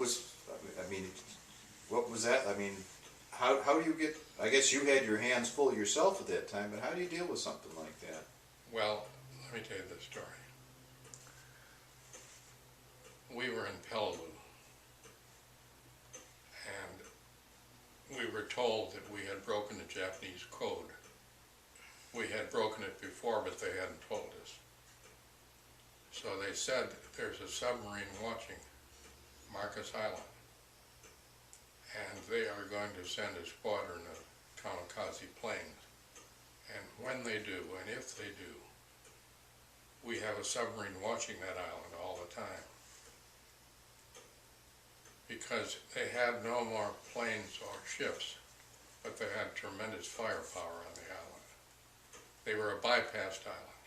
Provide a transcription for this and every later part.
was, I mean, what was that? I mean, how do you get, I guess you had your hands full yourself at that time, but how do you deal with something like that? Well, let me tell you this story. We were in Peleliu, and we were told that we had broken the Japanese code. We had broken it before, but they hadn't told us. So they said there's a submarine watching Marcus Island, and they are going to send a squadron of kamikaze planes. And when they do, and if they do, we have a submarine watching that island all the time. Because they had no more planes or ships, but they had tremendous firepower on the island. They were a bypassed island.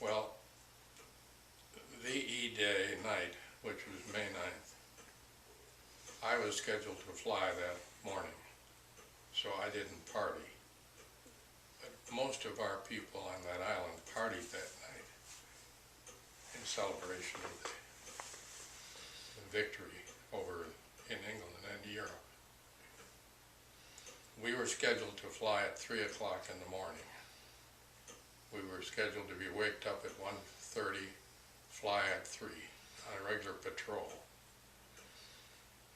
Well, VE Day night, which was May 9th, I was scheduled to fly that morning, so I didn't party. But most of our people on that island partied that night in celebration of the victory over in England and Europe. We were scheduled to fly at 3 o'clock in the morning. We were scheduled to be waked up at 1:30, fly at 3 on a regular patrol.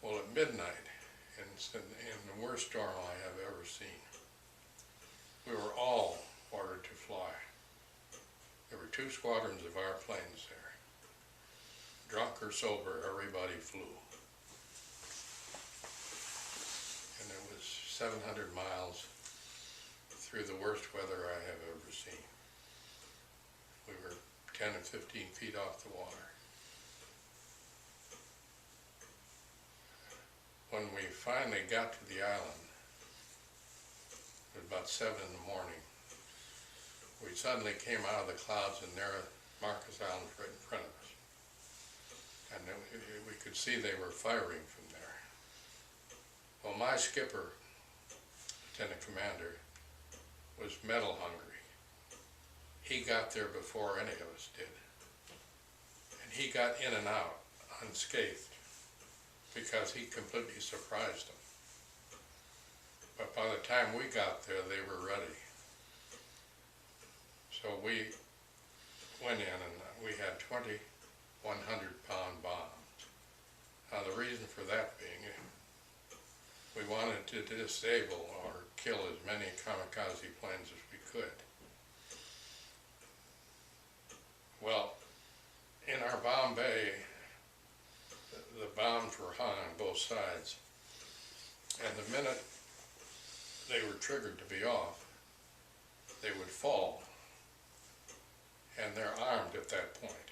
Well, at midnight, in the worst storm I have ever seen, we were all ordered to fly. There were 2 squadrons of our planes there. Drunk or sober, everybody flew. And it was 700 miles through the worst weather I have ever seen. We were 10 and 15 feet off the water. When we finally got to the island, it was about 7 in the morning, we suddenly came out of the clouds and there Marcus Island was right in front of us. And we could see they were firing from there. Well, my skipper, Lieutenant Commander, was medal hungry. He got there before any of us did. And he got in and out unscathed because he completely surprised them. But by the time we got there, they were ready. So we went in and we had 2,100-pound bombs. Now the reason for that being, we wanted to disable or kill as many kamikaze planes as we could. Well, in our bomb bay, the bombs were hung on both sides, and the minute they were triggered to be off, they would fall, and they're armed at that point.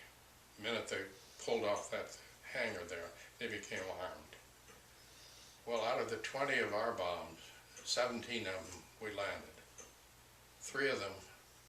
The minute they pulled off that hanger there, they became armed. Well, out of the 20 of our bombs, 17 of them we landed. 3 of them